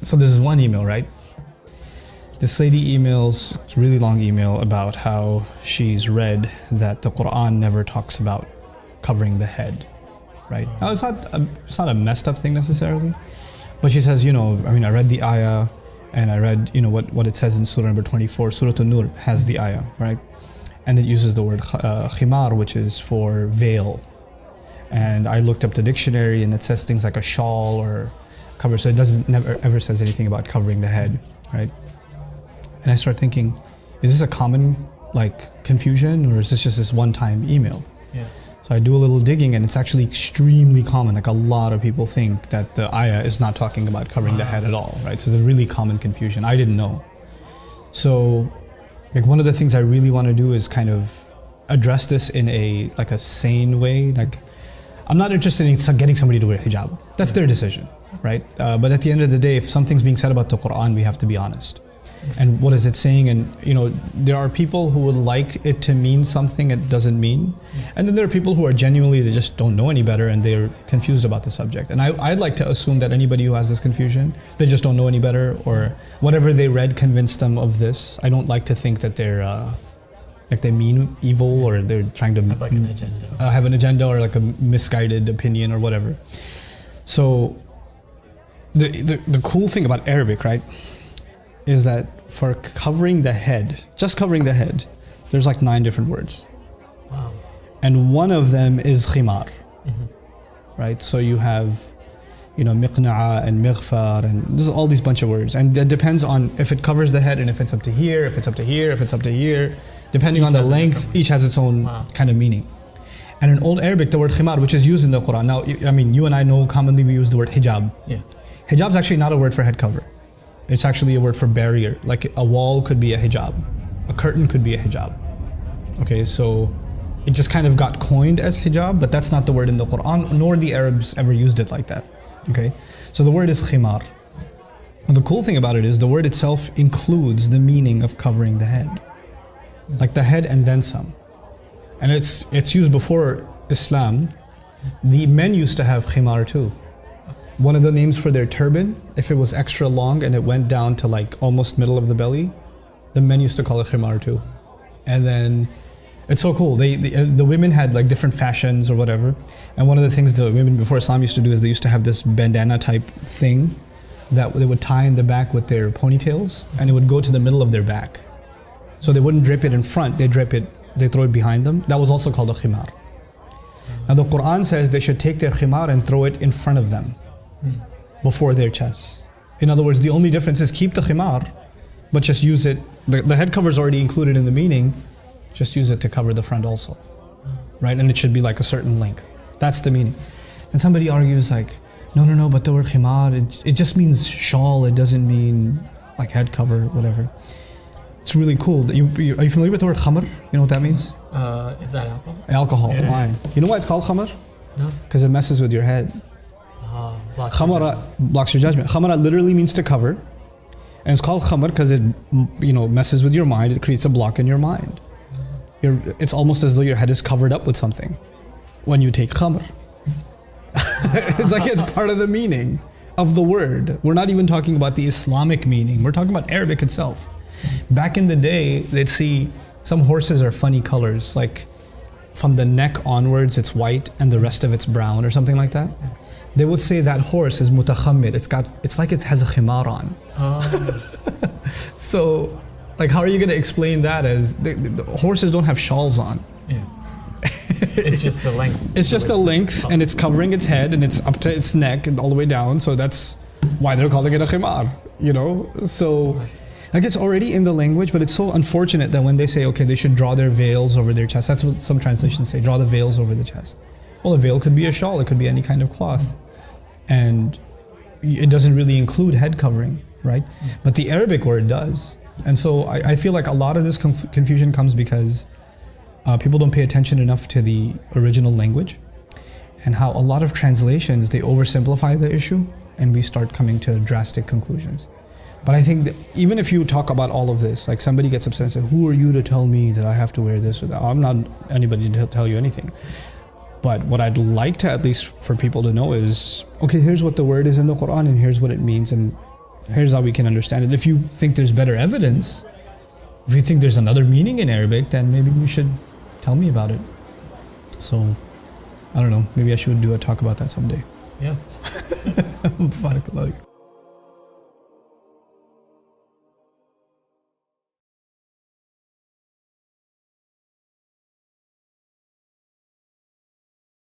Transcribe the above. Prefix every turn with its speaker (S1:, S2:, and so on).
S1: So this is one email, right? This lady emails, it's a really long email about how she's read that the Quran never talks about covering the head, right? Now, it's not a messed up thing necessarily, but she says, I read the ayah and I read, what it says in Surah number 24, Surah An-Nur has the ayah, right? And it uses the word khimar, which is for veil. And I looked up the dictionary and it says things like a shawl or cover, so it never ever says anything about covering the head, right? And I start thinking, is this a common confusion, or is this just this one-time email?
S2: Yeah.
S1: So I do a little digging, and it's actually extremely common. Like, a lot of people think that the ayah is not talking about covering the head at all, right? So it's a really common confusion. I didn't know. So, one of the things I really want to do is kind of address this in a sane way. I'm not interested in getting somebody to wear hijab. That's their decision, right? But at the end of the day, if something's being said about the Quran, we have to be honest. And what is it saying? And there are people who would like it to mean something it doesn't mean. And then there are people who are genuinely, they just don't know any better and they're confused about the subject. And I'd like to assume that anybody who has this confusion, they just don't know any better, or whatever they read convinced them of this. I don't like to think that they're they mean evil, or they're trying to
S2: have an agenda.
S1: Have an agenda, or a misguided opinion or whatever. So the cool thing about Arabic, right, is that for covering the head, just covering the head, there's 9 different words.
S2: Wow.
S1: And one of them is khimar, right? So you have, miqna'a and mighfar, and there's all these bunch of words. And that depends on if it covers the head, and if it's up to here, if it's up to here, if it's up to here, depending on the length, each has its own kind of meaning. And in Old Arabic, the word khimar, which is used in the Quran, now, you and I know commonly we use the word hijab.
S2: Yeah.
S1: Hijab is actually not a word for head cover. It's actually a word for barrier. Like, a wall could be a hijab. A curtain could be a hijab. Okay, so it just kind of got coined as hijab, but that's not the word in the Quran, nor the Arabs ever used it like that. Okay, so the word is khimar. And the cool thing about it is the word itself includes the meaning of covering the head. Like the head and then some. And it's used before Islam. The men used to have khimar too. One of the names for their turban, if it was extra long and it went down to almost middle of the belly, the men used to call it khimar too. And then it's so cool. The women had different fashions or whatever. And one of the things the women before Islam used to do is they used to have this bandana type thing that they would tie in the back with their ponytails, and it would go to the middle of their back. So they wouldn't drape it in front, they throw it behind them. That was also called a khimar. Now the Quran says they should take their khimar and throw it in front of them, before their chests. In other words, the only difference is keep the khimar, but just use it. The head cover is already included in the meaning, just use it to cover the front also, right? And it should be a certain length. That's the meaning. And somebody argues no, but the word khimar, it just means shawl, it doesn't mean head cover, whatever. It's really cool. Are you familiar with the word khamr? You know what that means?
S2: Is that alcohol?
S1: Alcohol, wine. You know why it's called khamr?
S2: No.
S1: Because it messes with your head. Khamara blocks your judgment. Khamara literally means to cover, and it's called khamar because it messes with your mind. It creates a block in your mind. It's almost as though your head is covered up with something when you take khamr. It's part of the meaning of the word. We're not even talking about the Islamic meaning. We're talking about Arabic itself. Back in the day, they'd see some horses are funny colors, from the neck onwards it's white and the rest of it's brown or something like that. They would say that horse is mutakhammir. It's like it has a khimar on. So, how are you going to explain that as the horses don't have shawls on?
S2: Yeah. It's just the length.
S1: It's just a length, and it's covering its head, and it's up to its neck and all the way down. So that's why they're calling it a khimar. So it's already in the language, but it's so unfortunate that when they say, okay, they should draw their veils over their chest. That's what some translations say, draw the veils over the chest. Well, a veil could be a shawl, it could be any kind of cloth. And it doesn't really include head covering, right? But the Arabic word does. And so I feel like a lot of this confusion comes because people don't pay attention enough to the original language, and how a lot of translations, they oversimplify the issue and we start coming to drastic conclusions. But I think that even if you talk about all of this, somebody gets upset and says, who are you to tell me that I have to wear this or that? I'm not anybody to tell you anything. But what I'd like to, at least for people to know, is, okay, here's what the word is in the Quran and here's what it means, and here's how we can understand it. If you think there's better evidence, if you think there's another meaning in Arabic, then maybe you should tell me about it. So, I don't know. Maybe I should do a talk about that someday.
S2: Yeah.
S1: Barakallahu.